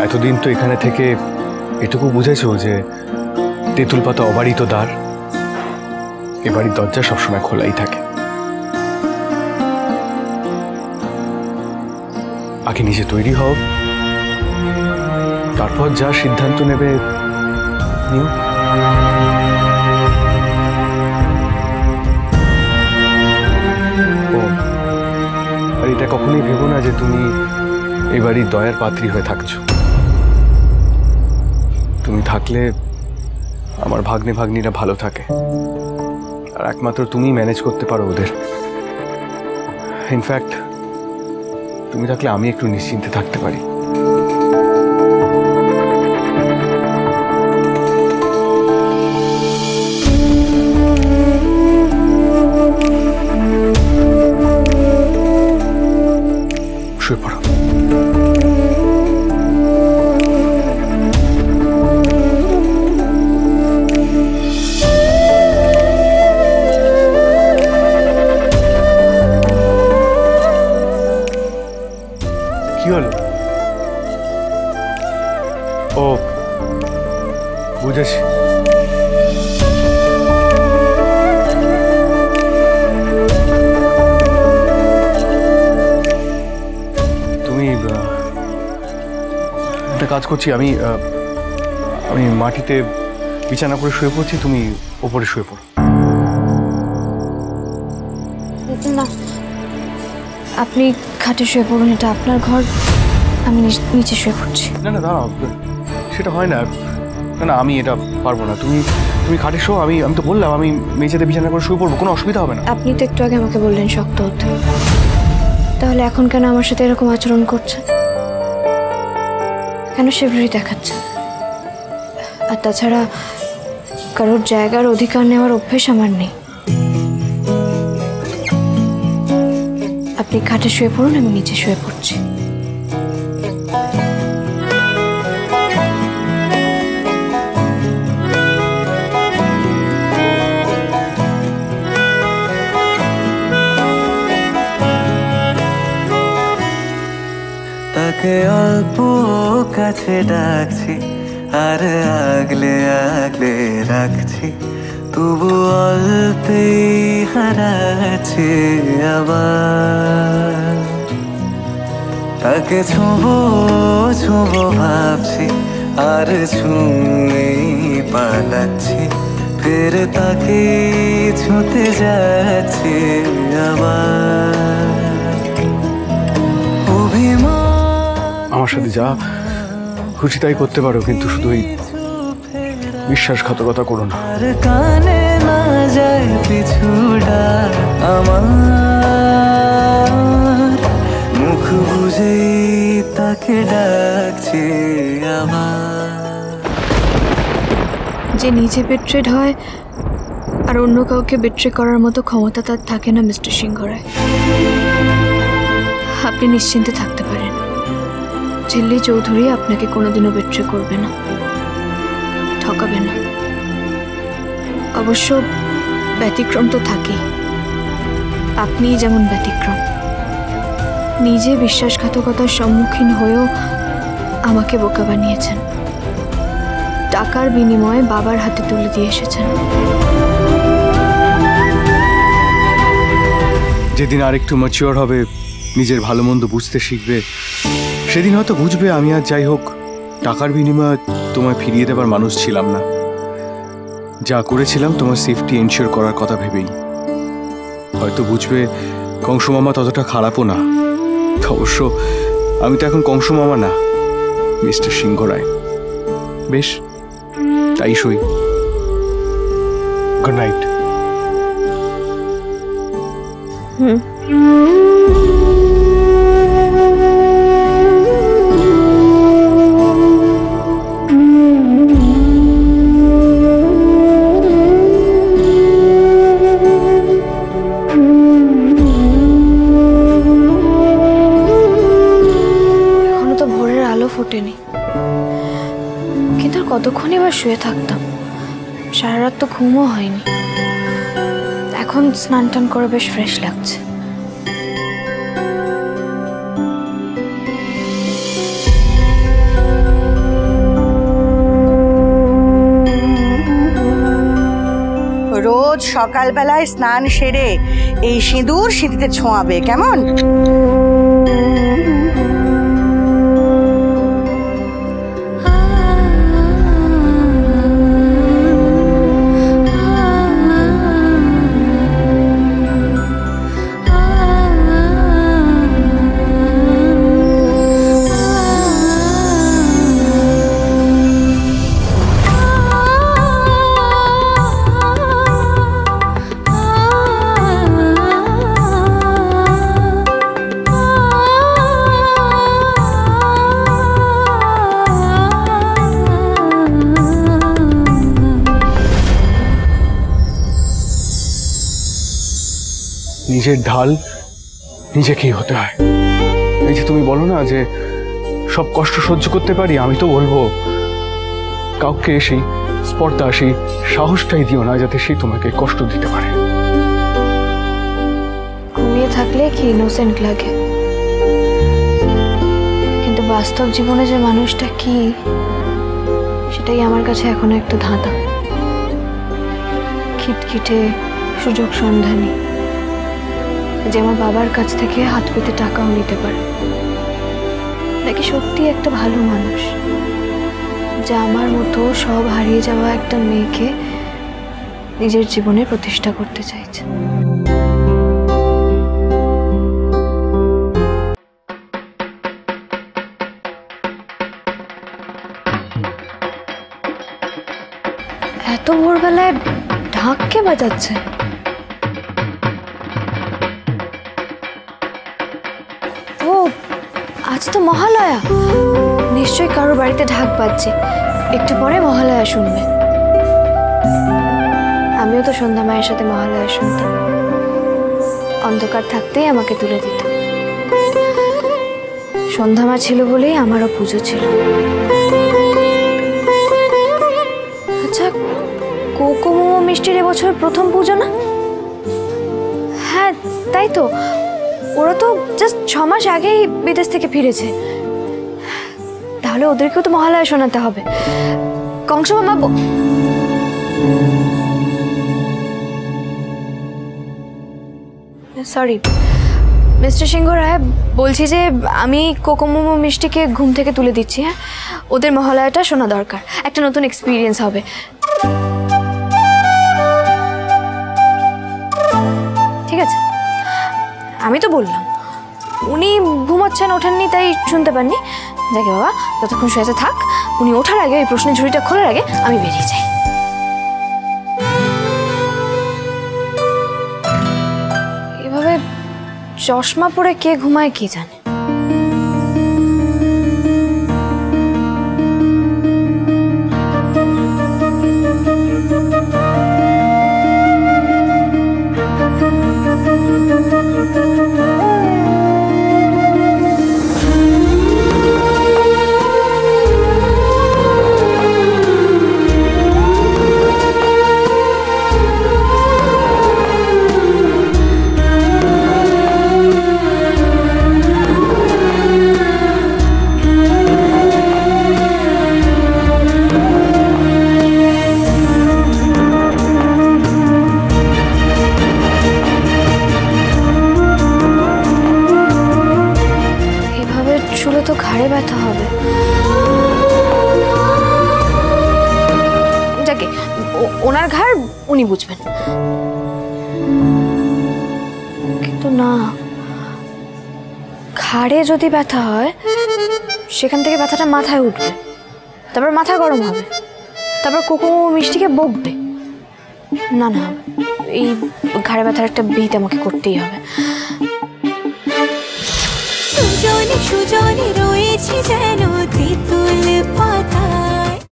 এতদিন তো এখানে থেকে এটুকু বুঝেছো যে তেঁতুল পাতা অবারিত দ্বার, এ বাড়ির দরজা সবসময় খোলাই থাকে। আগে নিজে তৈরি হও, তারপর যা সিদ্ধান্ত নেবে নিও। আর এটা কখনোই ভেবো না যে তুমি এই বাড়ির দয়ার পাত্রী হয়ে থাকছো। তুমি থাকলে আমার ভাগ্নে ভাগ্নিরা ভালো থাকে, আর একমাত্র তুমি ম্যানেজ করতে পারো ওদের। ইনফ্যাক্ট তুমি থাকলে আমি একটু নিশ্চিন্তে থাকতে পারি। শুয়ে পড়ো। কি হলো? ও বুঝেছি। তুমি একটা কাজ করছি, আমি মাটিতে বিছানা করে শুয়ে পড়ছি, তুমি ওপরে শুয়ে পড়ো। না, আপনি খাটে শুয়ে পড়ুন, এটা আপনার ঘর, আমি নিচে শুয়ে পড়ছি। না না দাঁড়াও, সেটা হয় না। না না, আমি এটা পারবো না। তুমি খাটে শো, আমি তো বললাম আমি মেঝেতে বিছানা করে শুয়ে পড়বো, কোনো অসুবিধা হবে না। আপনি তো একটু আগে আমাকে বললেন শক্ত হতে, তাহলে এখন কেন আমার সাথে এরকম আচরণ করছেন? কেন সেভাবেই দেখাচ্ছেন? আর তাছাড়া কারোর জায়গার অধিকার নেওয়ার অভ্যেস আমার নেই। আপনি খাটে শুয়ে পড়ুন, আমি নিচে শুয়ে পড়ছি। তাকে অল্প কাছে ডাকছি, আর আগলে আগলে রাখছি, তবু অল্পেই হারাচ্ছে আবার। তাকে ছোঁবো ছোঁবো ভাবছি, আর ছুঁয়ে পালাচ্ছি, ফের তাকে ছুঁতে যাচ্ছে আবার। আমার সাথে যা খুশি তাই করতে পারো, কিন্তু শুধু এই বিশ্বাসঘাতকতা করো না। কানে না যায় পিছুটা আমার, মুখ বুঝেই তাকে ডাকছে আমার। যে নিজে বেট্রেড হয় আর অন্য কাউকে বেট্রে করার মতো ক্ষমতা তার থাকে না মিস্টার সিংহ রায়। আপনি নিশ্চিন্তে থাকতে পারেন, ঝিল্লি চৌধুরী আপনাকে কোনোদিনও বেট্রে করবে না, ঠকাবে না। অবশ্য ব্যতিক্রম তো থাকেই, আপনিই যেমন ব্যতিক্রম। নিজে বিশ্বাসঘাতকতার সম্মুখীন হয়েও আমাকে বোকা বানিয়েছেন, টাকার বিনিময়ে বাবার হাতে তুলে দিয়ে এসেছেন। যেদিন আরেকটু ম্যাচিওর হবে, নিজের ভালো মন্দ বুঝতে শিখবে, সেদিন হয়তো বুঝবে আমি আর যাই হোক টাকার বিনিময়ে তোমায় ফিরিয়ে দেবার মানুষ ছিলাম না। যা করেছিলাম তোমার সেফটি এনশিওর করার কথা ভেবেই। হয়তো বুঝবে কংস মামা ততটা খারাপও না। অবশ্য আমি তো এখন কংস মামা না, মিস্টার সিংহ রায়। বেশ, তাই সই। Good night. ফোটেনি, কিন্তু আর কতক্ষণই আবার শুয়ে থাকতাম, সারা রাত তো ঘুমও হয়নি। এখন স্নান টান করে বেশ ফ্রেশ লাগছে। সকালবেলায় স্নান সেরে এই সিঁদুর সিঁথিতে ছোঁয়াবে, কেমন? নিজের ঢাল নিজেকেই হতে হয়। এই যে তুমি বলো না যে সব কষ্ট সহ্য করতে পারি, আমি তো বলবো কাউকে সেই স্পর্ধা, সেই সাহসটাই দিও না যাতে সে তোমাকে কষ্ট দিতে পারে। ঘুমিয়ে থাকলে কি ইনোসেন্ট লাগে, কিন্তু বাস্তব জীবনে যে মানুষটা কি সেটাই আমার কাছে এখনো একটা ধাঁধা। খিটখিটে সুযোগ সন্ধানী, যে আমার বাবার কাছ থেকে হাত পেতে টাকাও নিতে পারে, নাকি সত্যি একটা ভালো মানুষ যা আমার মতো সব হারিয়ে যাওয়া একটা মেয়েকে নিজের জীবনে প্রতিষ্ঠা করতে চাইছে। এত ভোরবেলায় ঢাক কে বাজাচ্ছে? ও, আজ তো মহালয়া, নিশ্চয়ই কারোর বাড়িতে ঢাক বাজছে। একটু পরে মহালয়া শুনবে। আমিও তো সন্ধ্যা মায়ের সাথে মহালয়া শুনতাম, অন্ধকার থাকতেই আমাকে তুলে দিত। সন্ধ্যা মা ছিল বলেই আমারও পুজো ছিল। আচ্ছা, কোকো মোমো মিষ্টির এবছর প্রথম পুজো না? হ্যাঁ তাই তো, ওরা তো জাস্ট 6 মাস আগেই বিদেশ থেকে ফিরেছে। তাহলে ওদেরকেও তো মহালয়া শোনাতে হবে। কংস মামা সরি মিস্টার সিংহ রায়, বলছি যে আমি কোকো মোমো মিষ্টিকে ঘুম থেকে তুলে দিচ্ছি। হ্যাঁ, ওদের মহালয়াটা শোনা দরকার, একটা নতুন এক্সপিরিয়েন্স হবে। ঠিক আছে, আমি তো বললাম, উনি ঘুমাচ্ছেন, ওঠেননি, তাই শুনতে পাননি। যাকে বাবা, যতক্ষণ শুয়েছে থাক, উনি ওঠার আগে, ওই প্রশ্নের ঝুড়িটা খোলার আগে আমি বেরিয়ে যাই। এভাবে চশমা পরে কে ঘুমায় কে জানে। তো ঘাড়ে ব্যথা হবে। যাকে ওনার ঘাড় উনি বুঝবেন, কিন্তু না, ঘাড়ে যদি ব্যথা হয় সেখান থেকে ব্যথাটা মাথায় উঠবে, তারপর মাথা গরম হবে, তারপর কোকো মিষ্টিকে বকবে। না না, এই ঘাড়ে ব্যথার একটা বিট আমাকে করতেই হবে। সুজনে সুজনে রয়েছে যেন